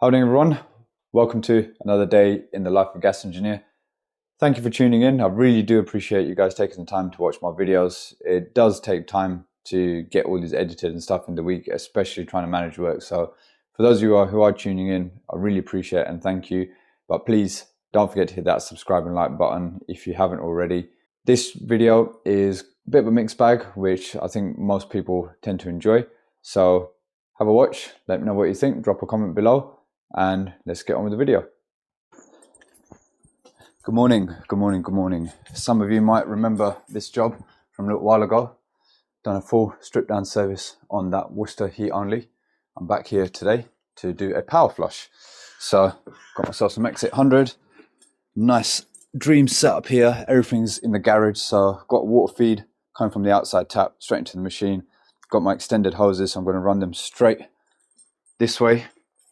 How are you doing, everyone? Welcome to another day in the life of a gas engineer. Thank you for tuning in. I really do appreciate you guys taking the time to watch my videos. It does take time to get all these edited and stuff in the week, especially trying to manage work. So for those of you who are tuning in, I really appreciate it and thank you. But please don't forget to hit that subscribe and like button if you haven't already. This video is a bit of a mixed bag, which I think most people tend to enjoy. So have a watch, let me know what you think, drop a comment below, and let's get on with the video. Good morning, good morning, good morning. Some of you might remember this job from a little while ago. Done a full strip down service on that Worcester heat only. I'm back here today to do a power flush. So got myself some X800, nice dream setup here. Everything's in the garage, so got water feed coming from the outside tap straight into the machine. Got my extended hoses, so I'm going to run them straight this way.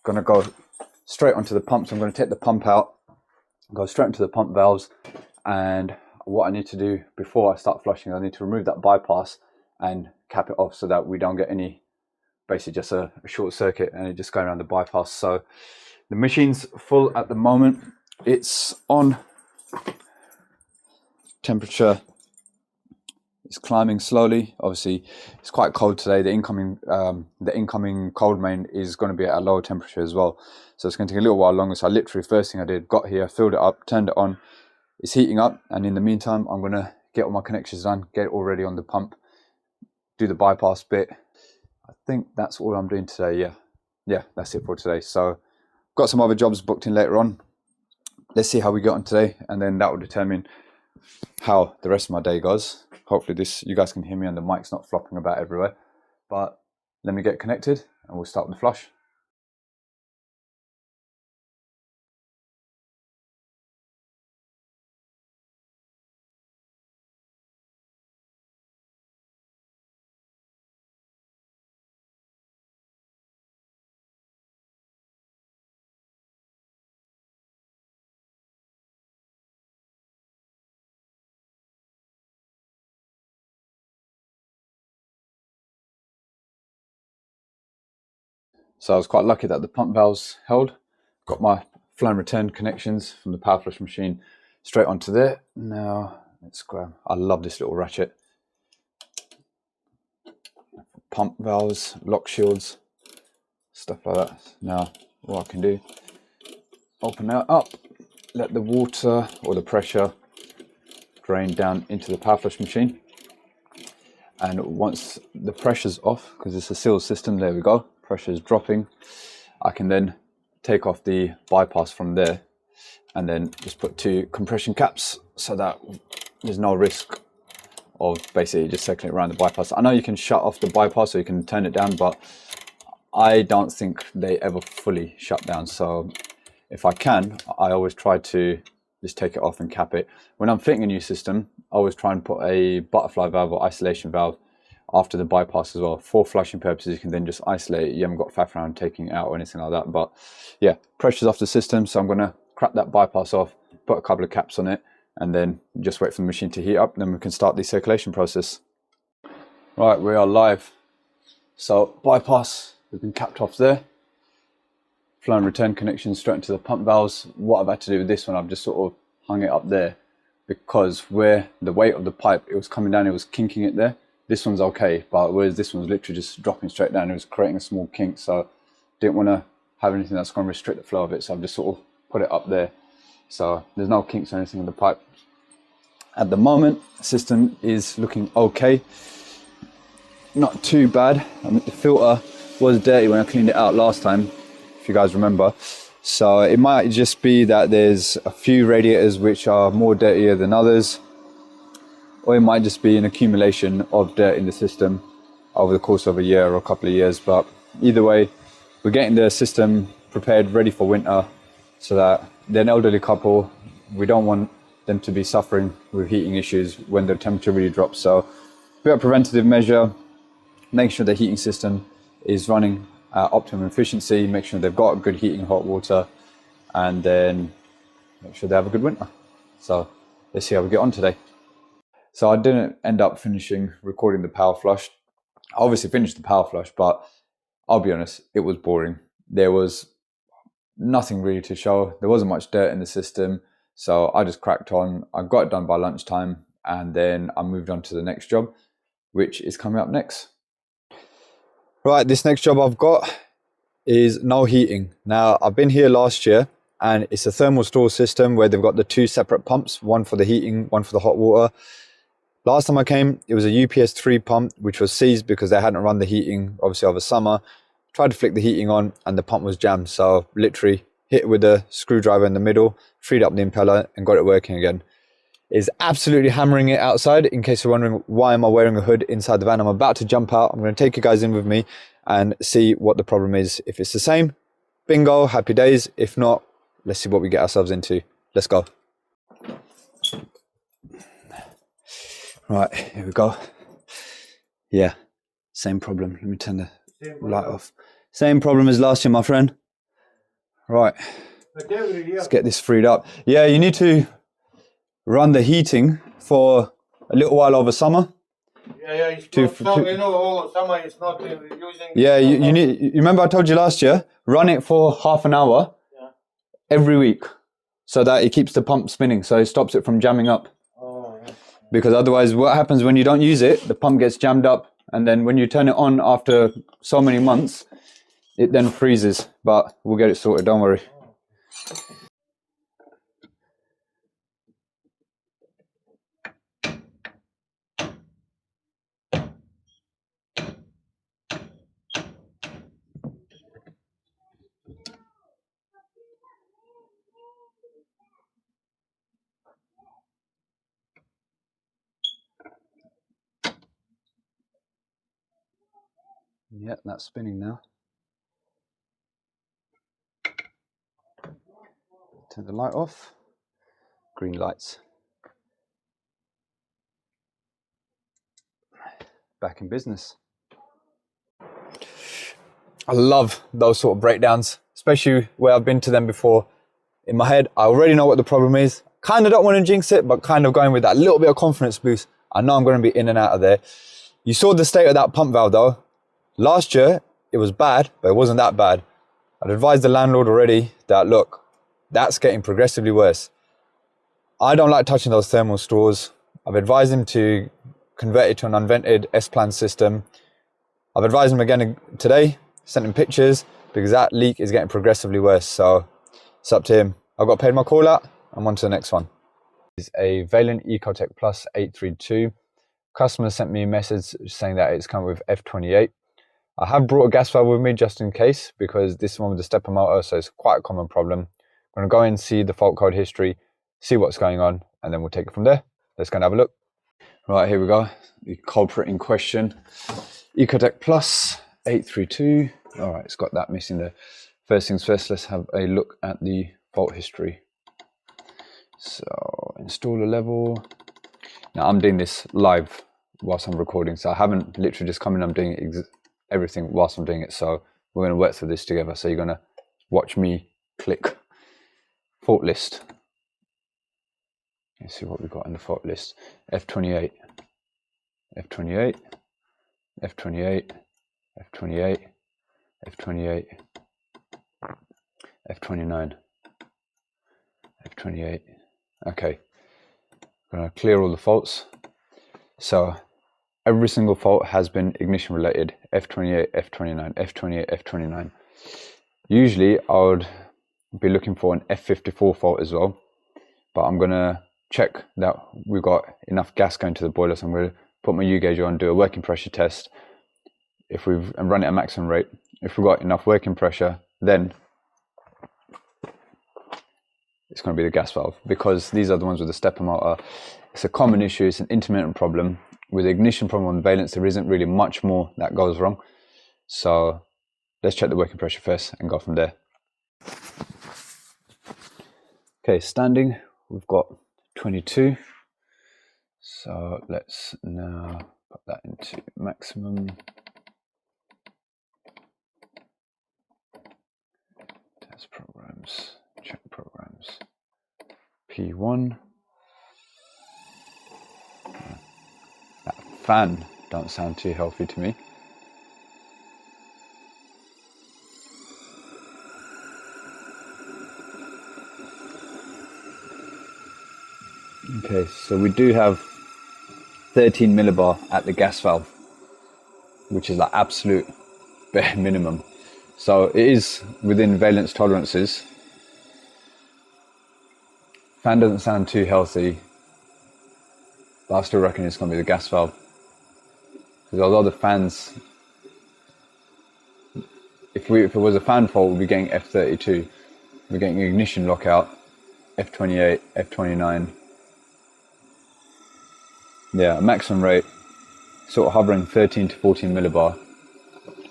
Going to go straight onto the pump, so I'm going to take the pump out, go straight into the pump valves, and what I need to do before I start flushing, I need to remove that bypass and cap it off so that we don't get any, basically just a short circuit and it just going around the bypass. So the machine's full at the moment. It's on temperature. It's climbing slowly. Obviously, it's quite cold today. The incoming cold main is going to be at a lower temperature as well. So it's going to take a little while longer. So I literally, first thing I did, got here, filled it up, turned it on. It's heating up. And in the meantime, I'm going to get all my connections done, get it all ready on the pump, do the bypass bit. I think that's all I'm doing today. Yeah, that's it for today. So got some other jobs booked in later on. Let's see how we get on today. And then that will determine how the rest of my day goes. Hopefully you guys can hear me and the mic's not flopping about everywhere. But let me get connected and we'll start with the flush. So I was quite lucky that the pump valves held. Got my flow and return connections from the power flush machine straight onto there. Now let's grab, I love this little ratchet. Pump valves, lock shields, stuff like that. Now what I can do, open that up, let the water or the pressure drain down into the power flush machine. And once the pressure's off, because it's a sealed system, there we go, pressure is dropping, I can then take off the bypass from there and then just put 2 compression caps so that there's no risk of basically just circling around the bypass. I know you can shut off the bypass or you can turn it down, but I don't think they ever fully shut down. So if I can, I always try to just take it off and cap it. When I'm fitting a new system, I always try and put a butterfly valve or isolation valve after the bypass as well. For flushing purposes, you can then just isolate it. You haven't got faff around taking it out or anything like that. But yeah, pressure's off the system, so I'm going to crap that bypass off, put a couple of caps on it, and then just wait for the machine to heat up, and then we can start the circulation process. Right, we are live. So bypass has been capped off there. Flow and return connection straight into the pump valves. What I've had to do with this one, I've just sort of hung it up there because where the weight of the pipe, it was coming down, it was kinking it there. This one's okay, but whereas this one's literally just dropping straight down, it was creating a small kink. So didn't want to have anything that's going to restrict the flow of it. So I've just sort of put it up there. So there's no kinks or anything in the pipe. At the moment, the system is looking okay. Not too bad. I mean, the filter was dirty when I cleaned it out last time, if you guys remember. So it might just be that there's a few radiators which are more dirtier than others, or it might just be an accumulation of dirt in the system over the course of a year or a couple of years. But either way, we're getting the system prepared, ready for winter, so that they're an elderly couple. We don't want them to be suffering with heating issues when the temperature really drops. So a bit of preventative measure, make sure the heating system is running at optimum efficiency, make sure they've got good heating hot water, and then make sure they have a good winter. So let's see how we get on today. So I didn't end up finishing recording the power flush. I obviously finished the power flush, but I'll be honest, it was boring. There was nothing really to show. There wasn't much dirt in the system, so I just cracked on. I got it done by lunchtime, and then I moved on to the next job, which is coming up next. Right, this next job I've got is no heating. Now, I've been here last year, and it's a thermal store system where they've got the two separate pumps, one for the heating, one for the hot water. Last time I came, it was a UPS 3 pump, which was seized because they hadn't run the heating, obviously over summer. Tried to flick the heating on and the pump was jammed. So literally hit it with a screwdriver in the middle, freed up the impeller and got it working again. It's absolutely hammering it outside. In case you're wondering why am I wearing a hood inside the van, I'm about to jump out. I'm going to take you guys in with me and see what the problem is. If it's the same, bingo, happy days. If not, let's see what we get ourselves into. Let's go. Right, here we go. Yeah, same problem. Let me turn the light off. Same problem as last year, my friend. Right, let's get this freed up. Yeah, you need to run the heating for a little while over summer. Yeah, it's not, you know, all summer it's not using. Yeah, you need. You remember I told you last year, run it for half an hour every week, so that it keeps the pump spinning, so it stops it from jamming up. Because otherwise what happens when you don't use it, the pump gets jammed up, and then when you turn it on after so many months, it then freezes. But we'll get it sorted, don't worry. Yeah, that's spinning now. Turn the light off. Green lights. Back in business. I love those sort of breakdowns, especially where I've been to them before. In my head, I already know what the problem is. Kind of don't want to jinx it, but kind of going with that little bit of confidence boost. I know I'm going to be in and out of there. You saw the state of that pump valve though. Last year, it was bad, but it wasn't that bad. I'd advised the landlord already that, look, that's getting progressively worse. I don't like touching those thermal stores. I've advised him to convert it to an unvented S-plan system. I've advised him again today, sent him pictures, because that leak is getting progressively worse. So it's up to him. I've got paid my call out. I'm on to the next one. It's a Vaillant Ecotech Plus 832. Customer sent me a message saying that it's come with F28. I have brought a gas valve with me just in case, because this one with the stepper motor, so it's quite a common problem. I'm going to go in and see the fault code history, see what's going on, and then we'll take it from there. Let's go and have a look. Right, here we go. The culprit in question. Ecotech Plus 832. All right, it's got that missing there. First things first, let's have a look at the fault history. So, installer level. Now, I'm doing this live whilst I'm recording, so I haven't literally just come in. I'm doing everything whilst I'm doing it. So we're going to work through this together. So you're going to watch me click fault list. Let's see what we've got in the fault list. F28, F28, F28, F28, F28, F29, F28. Okay, I'm going to clear all the faults. So every single fault has been ignition related. F28, F29, F28, F29. Usually I would be looking for an F54 fault as well, but I'm going to check that we've got enough gas going to the boiler. So I'm going to put my U gauge on, do a working pressure test. And run it at maximum rate. If we've got enough working pressure, then it's going to be the gas valve, because these are the ones with the stepper motor. It's a common issue. It's an intermittent problem. With the ignition problem on the Vaillants, there isn't really much more that goes wrong. So let's check the working pressure first and go from there. Okay, standing, we've got 22. So let's now put that into maximum. Test programs, check programs. P1. That fan don't sound too healthy to me. Okay, so we do have 13 millibar at the gas valve, which is like absolute bare minimum. So it is within Vaillant's tolerances. Fan doesn't sound too healthy, but I still reckon it's going to be the gas valve. Because although the fans, if it was a fan fault, we'd be getting F32. We're getting ignition lockout, F28, F29. Yeah, maximum rate, sort of hovering 13 to 14 millibar.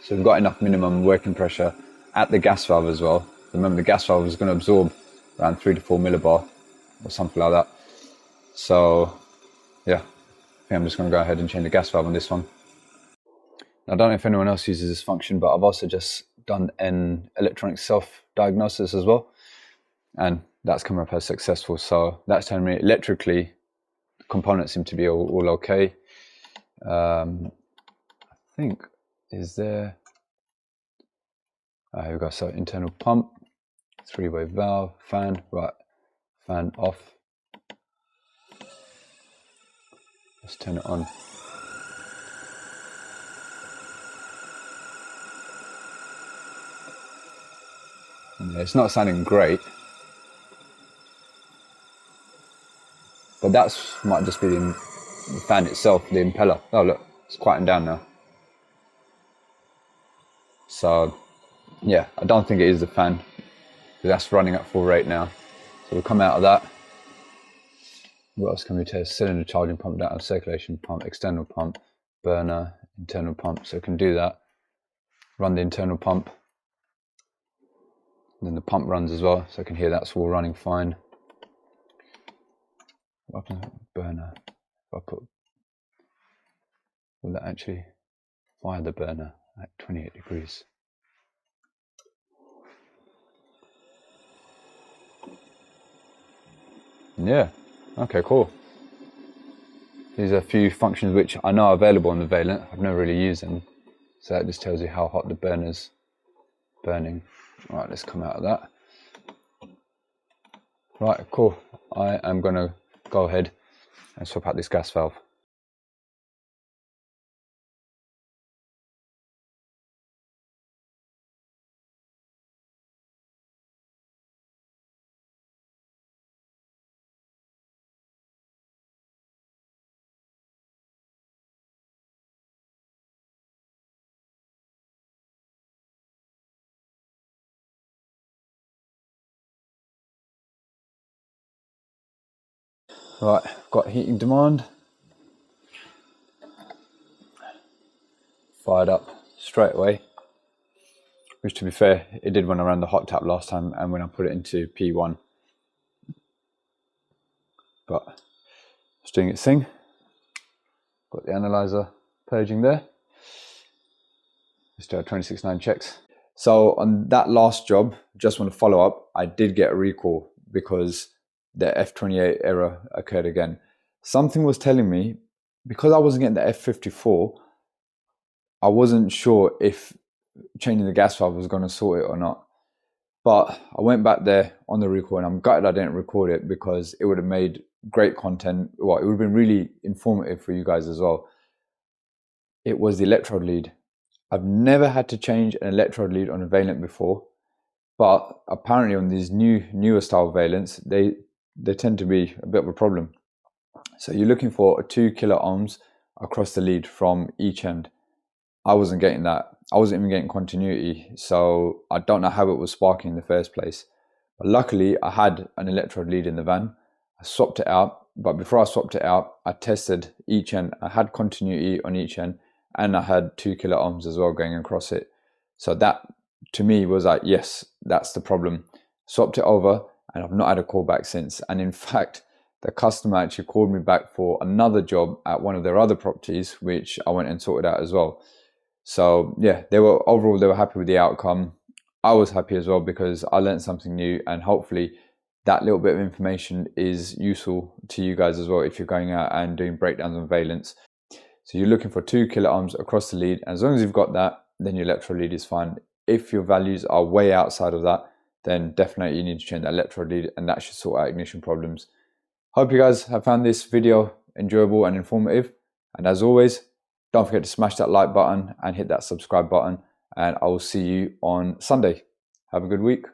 So we've got enough minimum working pressure at the gas valve as well. Remember, the gas valve is going to absorb around 3 to 4 millibar or something like that. So yeah, I think I'm just going to go ahead and change the gas valve on this one. Now, I don't know if anyone else uses this function, but I've also just done an electronic self-diagnosis as well, and that's come up as successful. So that's telling me electrically the components seem to be all okay. I think, is there, here we go. So internal pump, 3-way valve, fan, right, fan off. Let's turn it on. Yeah, it's not sounding great, but that's might just be the fan itself, the impeller. Oh look, it's quieting down now. So yeah, I don't think it is the fan, because that's running at full rate now. So we'll come out of that. What else can we test? Cylinder charging pump, data circulation pump, external pump, burner, internal pump. So we can do that. Run the internal pump. And then the pump runs as well, so I can hear that's all running fine. What happens with the burner? If I put, will that actually fire the burner at 28 degrees? Yeah, okay, cool. These are a few functions which I know are available on the Vaillant. I've never really used them. So that just tells you how hot the burner's burning. All right, let's come out of that. Right, cool. I am going to go ahead and swap out this gas valve. Right, got heating demand. Fired up straight away. Which, to be fair, it did run around the hot tap last time and when I put it into P1. But it's doing its thing. Got the analyzer purging there. Let's do our 26.9 checks. So on that last job, just want to follow up, I did get a recall because the F28 error occurred again. Something was telling me, because I wasn't getting the F54, I wasn't sure if changing the gas valve was going to sort it or not. But I went back there on the recall and I'm gutted I didn't record it, because it would have made great content. Well, it would have been really informative for you guys as well. It was the electrode lead. I've never had to change an electrode lead on a Vaillant before, but apparently on these newer style Vaillants, they tend to be a bit of a problem. So you're looking for a 2 kilo ohms across the lead from each end. I wasn't getting that. I wasn't even getting continuity, so I don't know how it was sparking in the first place. But luckily, I had an electrode lead in the van. I swapped it out, but before I swapped it out, I tested each end. I had continuity on each end, and I had 2 kilo ohms as well going across it. So that, to me, was like, yes, that's the problem. Swapped it over, and I've not had a call back since. And in fact, the customer actually called me back for another job at one of their other properties, which I went and sorted out as well. So yeah, overall they were happy with the outcome. I was happy as well, because I learned something new, and hopefully that little bit of information is useful to you guys as well if you're going out and doing breakdowns on Vaillants. So you're looking for 2 kilo ohms across the lead. As long as you've got that, then your electrode lead is fine. If your values are way outside of that, then definitely you need to change that electrode lead, and that should sort out ignition problems. Hope you guys have found this video enjoyable and informative. And as always, don't forget to smash that like button and hit that subscribe button. And I will see you on Sunday. Have a good week.